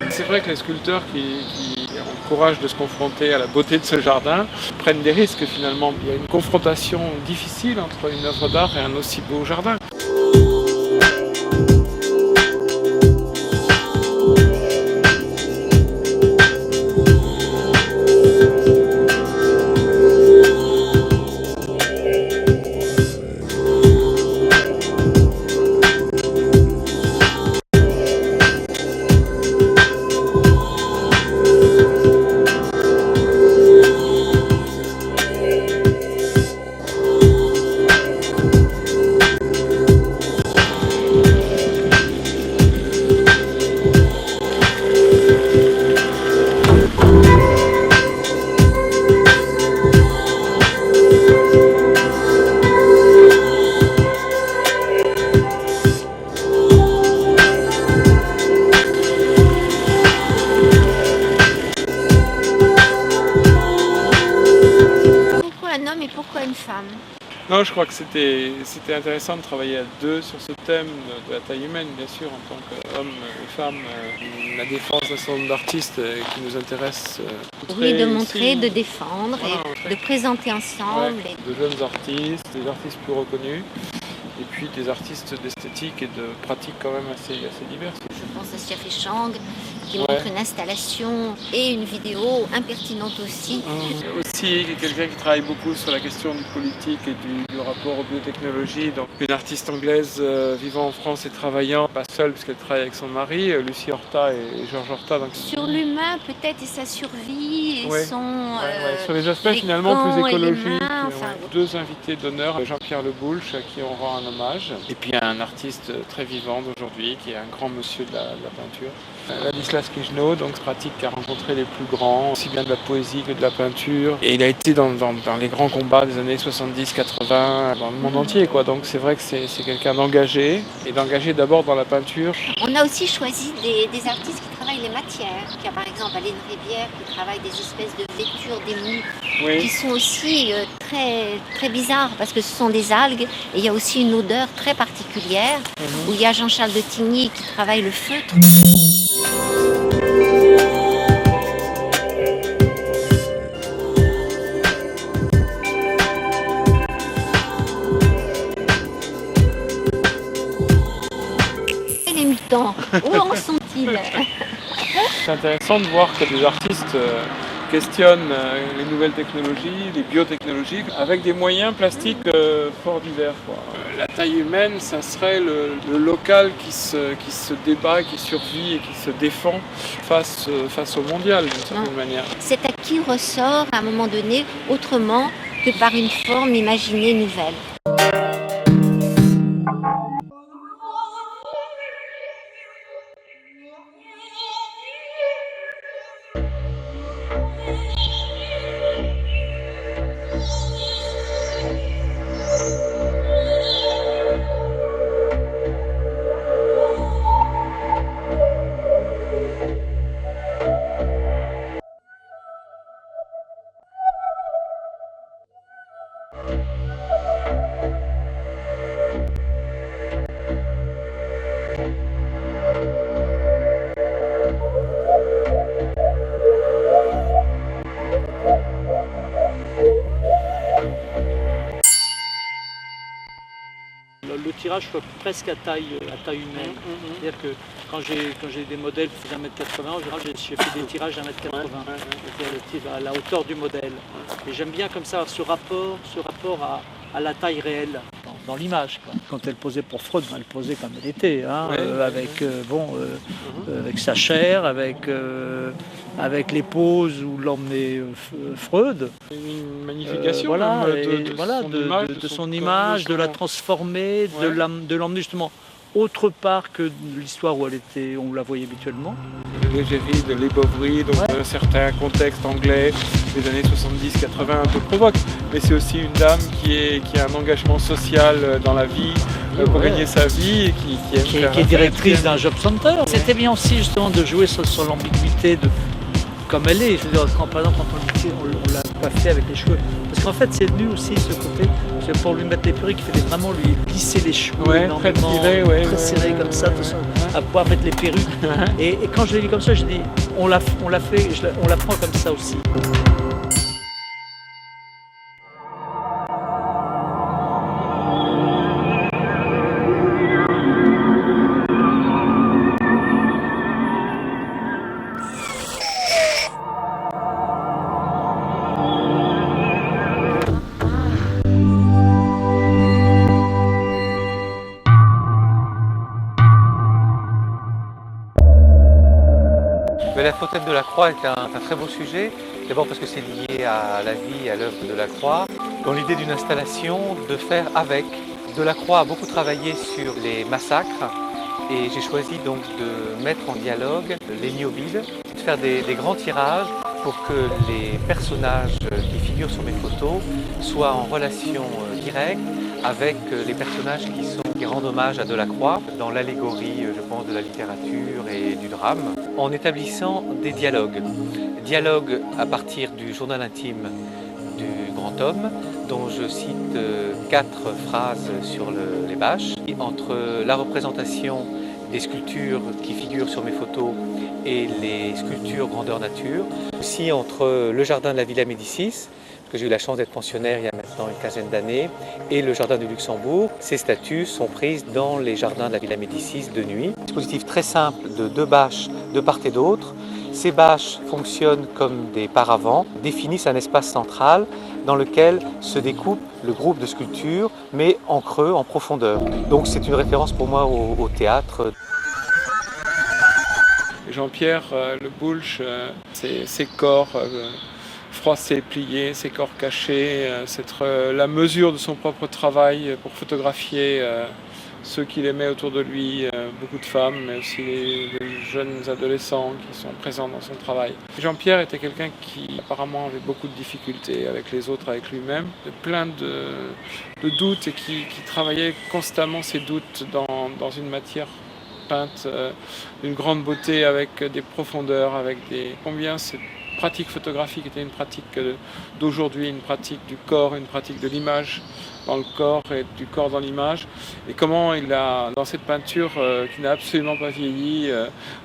C'est vrai que les sculpteurs qui ont le courage de se confronter à la beauté de ce jardin prennent des risques finalement. Il y a une confrontation difficile entre une œuvre d'art et un aussi beau jardin. Un homme et pourquoi une femme? Non, je crois que c'était intéressant de travailler à deux sur ce thème de la taille humaine, bien sûr, en tant qu'homme et femme. La défense d'un certain nombre d'artistes qui nous intéresse. Oui, de montrer, de défendre Voilà, et de présenter ensemble. ouais, de jeunes artistes, des artistes plus reconnus, et puis des artistes d'esthétique et de pratiques quand même assez diverses. Je pense à Xiafei Chang qui montre une installation et une vidéo impertinente aussi. Aussi quelqu'un qui travaille beaucoup sur la question du politique et du rapport aux biotechnologies. Donc une artiste anglaise vivant en France et travaillant, pas seule puisqu'elle travaille avec son mari, Lucie Horta et Georges Horta. Donc, sur l'humain peut-être et sa survie et son... sur les aspects finalement plus écologiques. Enfin, deux invités d'honneur, Jean-Pierre Le Boulch à qui on rend un hommage. Et puis un artiste très vivant d'aujourd'hui qui est un grand monsieur de la peinture. Ladislas Kijno, donc pratique qui a rencontré les plus grands, aussi bien de la poésie que de la peinture. Et il a été dans les grands combats des années 70-80 dans le monde entier, quoi. Donc c'est vrai que c'est quelqu'un d'engagé, et d'engagé d'abord dans la peinture. On a aussi choisi des artistes qui travaillent les matières. Il y a par exemple Aline Rivière qui travaille des espèces de vêtures, des mous, qui sont aussi très, très bizarres parce que ce sont des algues. Et il y a aussi une odeur très particulière, où il y a Jean-Charles de Tigny qui travaille le feutre. Et les mutants, où en sont-ils? C'est intéressant de voir que des artistes questionnent les nouvelles technologies, les biotechnologies, avec des moyens plastiques fort divers, quoi. La taille humaine, ça serait le local qui se débat, qui survit et qui se défend face au mondial, d'une certaine manière. Cet acquis ressort à un moment donné autrement que par une forme imaginée nouvelle. Le tirage soit presque à taille humaine. C'est-à-dire que quand j'ai des modèles qui font 1m80, en général j'ai fait des tirages à 1m80, c'est-à-dire à la hauteur du modèle. Et j'aime bien comme ça ce rapport à la taille réelle dans l'image. Quand elle posait pour Freud, elle posait comme elle était, avec sa chair, avec les poses où l'emmenait Freud. Une magnification de son image, de la transformer, de l'emmener justement autre part que l'histoire où on la voyait habituellement. De l'égérie, de l'ébauverie, donc un certain contexte anglais des années 70-80 un peu provoque. Mais c'est aussi une dame qui a un engagement social dans la vie, pour gagner sa vie et qui est directrice d'un job center. C'était bien aussi justement de jouer sur l'ambiguïté comme elle est. Je veux dire, par exemple, quand on l'a pas fait avec les cheveux. Parce qu'en fait, c'est venu aussi ce côté C'est pour lui mettre les perruques, il fallait vraiment lui lisser les cheveux énormément, très serré comme ça, de façon à pouvoir mettre les perruques. Et quand je l'ai vu comme ça, j'ai dit, on la prend comme ça aussi. Mais la fauteuil de la Croix est un très beau sujet, d'abord parce que c'est lié à la vie et à l'œuvre de la Croix. Dans l'idée d'une installation, de faire avec. Delacroix a beaucoup travaillé sur les massacres et j'ai choisi donc de mettre en dialogue les Niobiles, de faire des grands tirages pour que les personnages qui figurent sur mes photos soient en relation directe avec les personnages qui rendent hommage à Delacroix dans l'allégorie, je pense, de la littérature et du drame, en établissant des dialogues. Dialogues à partir du journal intime du grand homme, dont je cite 4 phrases sur les bâches, entre la représentation des sculptures qui figurent sur mes photos et les sculptures grandeur nature, aussi entre le jardin de la Villa Médicis, que j'ai eu la chance d'être pensionnaire il y a maintenant une quinzaine d'années, et le jardin du Luxembourg. Ces statues sont prises dans les jardins de la Villa Médicis de nuit. Un dispositif très simple de 2 bâches de part et d'autre. Ces bâches fonctionnent comme des paravents, définissent un espace central dans lequel se découpe le groupe de sculptures, mais en creux, en profondeur. Donc c'est une référence pour moi au théâtre. Jean-Pierre Le Boulch, ses corps froissés, pliés, ses corps cachés, c'est la mesure de son propre travail pour photographier ceux qu'il aimait autour de lui, beaucoup de femmes, mais aussi les jeunes adolescents qui sont présents dans son travail. Jean-Pierre était quelqu'un qui apparemment avait beaucoup de difficultés avec les autres, avec lui-même, plein de doutes et qui travaillait constamment ses doutes dans une matière peinte d'une grande beauté avec des profondeurs, combien cette pratique photographique était une pratique d'aujourd'hui, une pratique du corps, une pratique de l'image dans le corps et du corps dans l'image, et comment il a, dans cette peinture qui n'a absolument pas vieilli,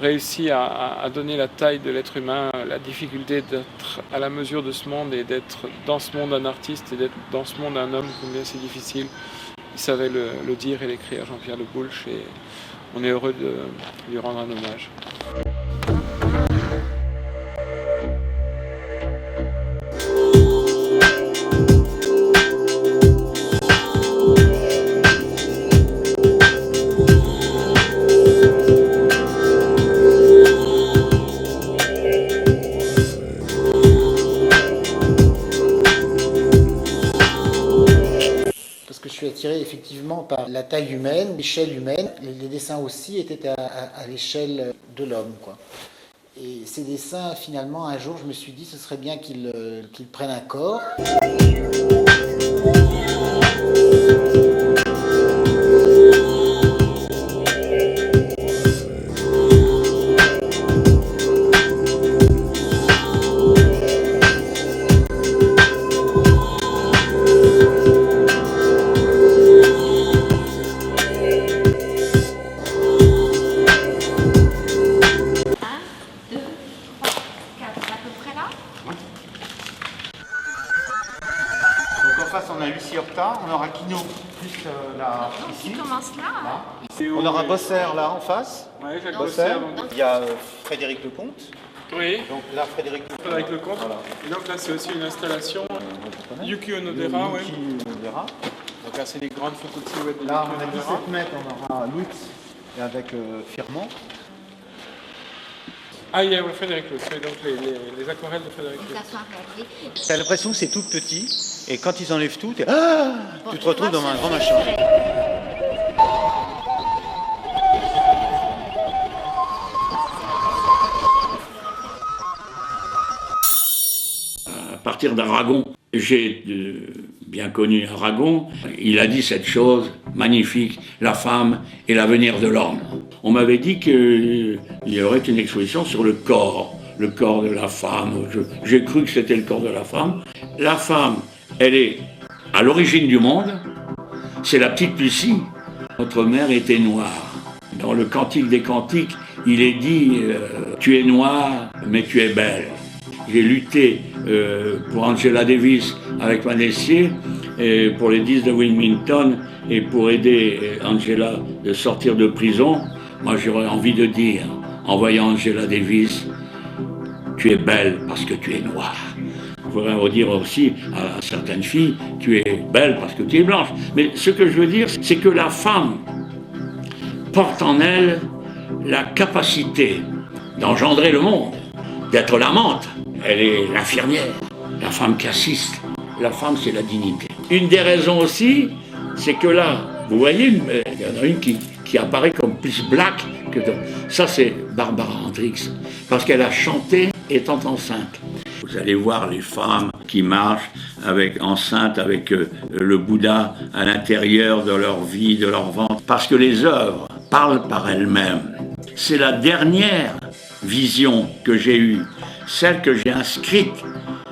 réussi à donner la taille de l'être humain, la difficulté d'être à la mesure de ce monde et d'être dans ce monde un artiste et d'être dans ce monde un homme, combien c'est difficile. Il savait le dire et l'écrire, Jean-Pierre Le Boulch, et on est heureux de lui rendre un hommage. Je suis attiré effectivement par la taille humaine, l'échelle humaine. Les dessins aussi étaient à l'échelle de l'homme, quoi. Et ces dessins, finalement, un jour, je me suis dit, ce serait bien qu'ils prennent un corps. On a Lucie Horta, on aura Quino plus là, ici. Qui commence là. On aura Bosser là en face. Ouais, Jacques Bosser. Bosser. Il y a Frédéric Lecomte. Oui. Donc là, Frédéric Lecomte. Voilà. Et donc là, c'est aussi une installation. Yuki Onodera, oui. Yuki Onodera. Donc là, c'est les grandes photos de silhouettes de là, on Yuki a Onodera. 17 mètres, on aura Lutz et avec Firmant. Ah, il y a Frédéric Lutz, donc les aquarelles de Frédéric Lutz. T'as l'impression que c'est tout petit, et quand ils enlèvent tout, tu te retrouves dans un grand machin. À partir d'Aragon, j'ai bien connu Aragon, il a dit cette chose magnifique, la femme est l'avenir de l'homme. On m'avait dit qu'il y aurait une exposition sur le corps de la femme. J'ai cru que c'était le corps de la femme. La femme, elle est à l'origine du monde, c'est la petite Lucie. Notre mère était noire. Dans le Cantique des Cantiques, il est dit tu es noire, mais tu es belle. J'ai lutté pour Angela Davis avec Manessier, et pour les 10 de Wilmington, et pour aider Angela de sortir de prison. Moi, j'aurais envie de dire, en voyant Angela Davis, tu es belle parce que tu es noire. Il faudrait dire aussi à certaines filles, tu es belle parce que tu es blanche. Mais ce que je veux dire, c'est que la femme porte en elle la capacité d'engendrer le monde, d'être l'amante. Elle est l'infirmière, la femme qui assiste. La femme, c'est la dignité. Une des raisons aussi, c'est que là, vous voyez, il y en a une qui apparaît comme plus black que d'autres. Ça, c'est Barbara Hendricks, parce qu'elle a chanté étant enceinte. Vous allez voir les femmes qui marchent enceintes avec le Bouddha à l'intérieur de leur vie, de leur ventre, parce que les œuvres parlent par elles-mêmes. C'est la dernière vision que j'ai eue, celle que j'ai inscrite,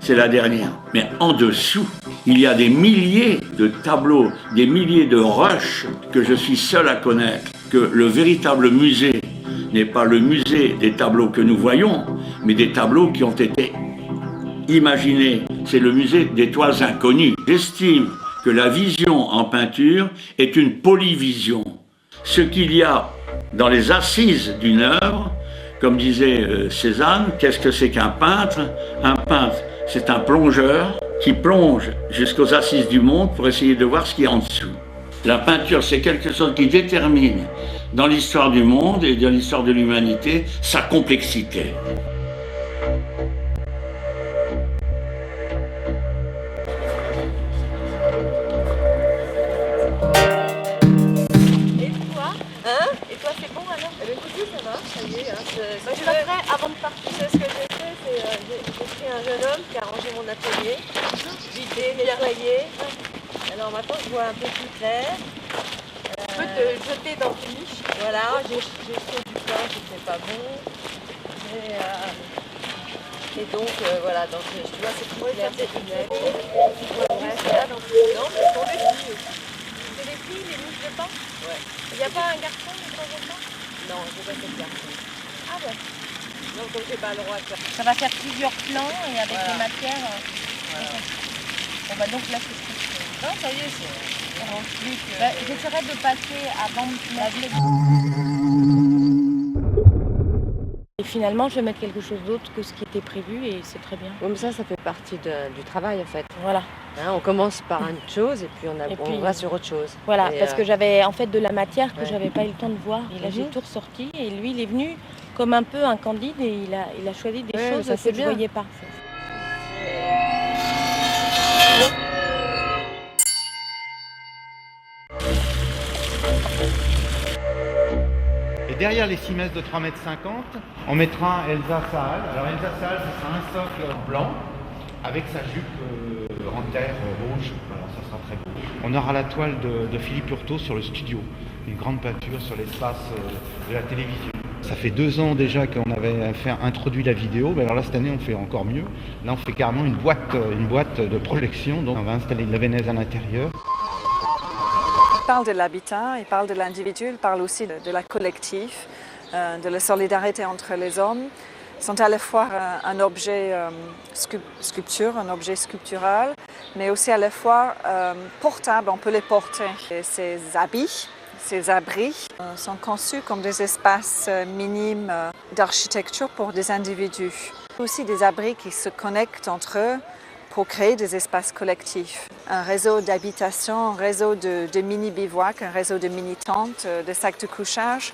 c'est la dernière. Mais en dessous, il y a des milliers de tableaux, des milliers de rushs que je suis seul à connaître, que le véritable musée n'est pas le musée des tableaux que nous voyons, mais des tableaux qui ont été imaginés. C'est le musée des toiles inconnues. J'estime que la vision en peinture est une polyvision. Ce qu'il y a dans les assises d'une œuvre, comme disait Cézanne, qu'est-ce que c'est qu'un peintre? Un peintre, c'est un plongeur qui plonge jusqu'aux assises du monde pour essayer de voir ce qu'il y a en dessous. La peinture, c'est quelque chose qui détermine dans l'histoire du monde et dans l'histoire de l'humanité sa complexité. Et toi, c'est bon alors? Eh bien, écoutez, ça va, ça y est. Je suis prêt avant de partir. Ce que j'ai fait, c'est j'ai pris un jeune homme qui a rangé mon atelier, vidé, nettoyé. Alors maintenant, je vois un peu plus clair. Je peux te jeter dans le niche. Voilà, j'ai fait du pain, c'était pas bon. Et donc, voilà, donc, tu vois, c'est plus clair, c'est plus net. Non, mais pour les filles aussi. C'est les filles, les mouches de pain? Ouais. Il n'y a pas un garçon de temps en temps? Non, je n'ai pas fait de garçon. Ah ouais. Donc comme j'ai pas le droit de... Ça va faire plusieurs plans et avec les matières. On va donc là c'est ce que je fais. Non, ça y est, c'est plus que... J'essaierai de passer avant la vie. Et finalement, je vais mettre quelque chose d'autre que ce qui était prévu et c'est très bien. Oui, mais ça fait partie du travail en fait. Voilà. Hein, on commence par une chose et puis on va sur autre chose. Voilà, et parce que j'avais en fait de la matière que ouais. j'avais pas eu le temps de voir. Et là, j'ai tout ressorti et lui, il est venu comme un peu un candide et il a choisi des choses ça, que je bien. voyais pas. Et derrière les 6 mètres de 3,50 m, on mettra Elsa Saal. Alors Elsa Saal, ce sera un socle blanc avec sa jupe en terre rouge. Alors ça sera très beau. On aura la toile de Philippe Hurtaud sur le studio. Une grande peinture sur l'espace de la télévision. Ça fait 2 ans déjà qu'on avait introduit la vidéo. Mais alors là, cette année, on fait encore mieux. Là, on fait carrément une boîte de projection. Donc on va installer de la Vénèse à l'intérieur. Il parle de l'habitat, il parle de l'individu, il parle aussi de la collective, de la solidarité entre les hommes. Ils sont à la fois un objet sculpture, un objet sculptural, mais aussi à la fois portable, on peut les porter. Et ces habits, ces abris sont conçus comme des espaces minimes d'architecture pour des individus. Aussi des abris qui se connectent entre eux pour créer des espaces collectifs. Un réseau d'habitation, un réseau de mini-bivouacs, un réseau de mini-tentes, de sacs de couchage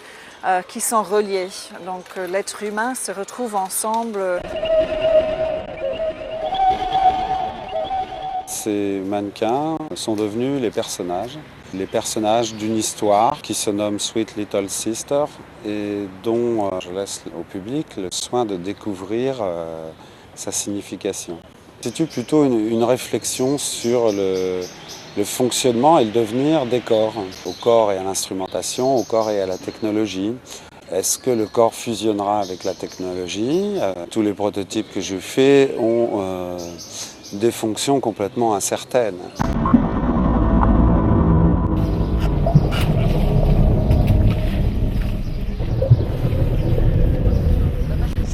qui sont reliés. Donc l'être humain se retrouve ensemble. Ces mannequins sont devenus les personnages d'une histoire qui se nomme Sweet Little Sister et dont je laisse au public le soin de découvrir sa signification. C'est plutôt une réflexion sur le fonctionnement et le devenir des corps, au corps et à l'instrumentation, au corps et à la technologie. Est-ce que le corps fusionnera avec la technologie? Tous les prototypes que je fais ont des fonctions complètement incertaines.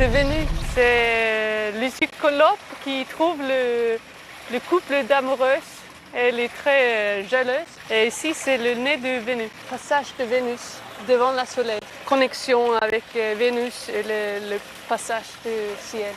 C'est Vénus, c'est le cyclope qui trouve le couple d'amoureuses. Elle est très jalouse. Et ici, c'est le nez de Vénus, passage de Vénus devant le soleil. Connexion avec Vénus et le passage du ciel.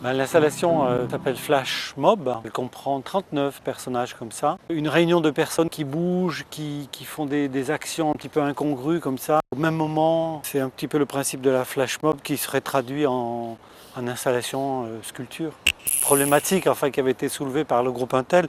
L'installation s'appelle Flash Mob. Elle comprend 39 personnages comme ça. Une réunion de personnes qui bougent, qui font des actions un petit peu incongrues comme ça. Au même moment, c'est un petit peu le principe de la Flash Mob qui serait traduit en installation sculpture. Problématique enfin, qui avait été soulevée par le groupe Intel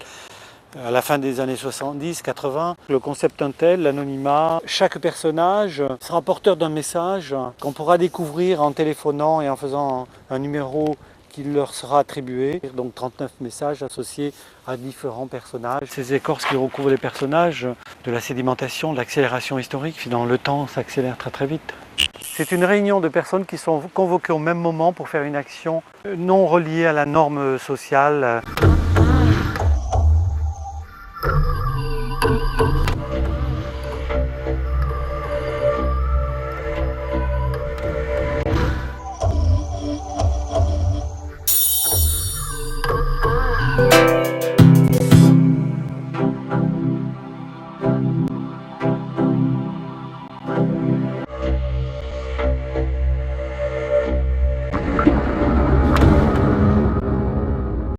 à la fin des années 70-80. Le concept Intel, l'anonymat, chaque personnage sera porteur d'un message qu'on pourra découvrir en téléphonant et en faisant un numéro qui leur sera attribué, donc 39 messages associés à différents personnages. Ces écorces qui recouvrent les personnages, de la sédimentation, de l'accélération historique, finalement le temps s'accélère très très vite. C'est une réunion de personnes qui sont convoquées au même moment pour faire une action non reliée à la norme sociale.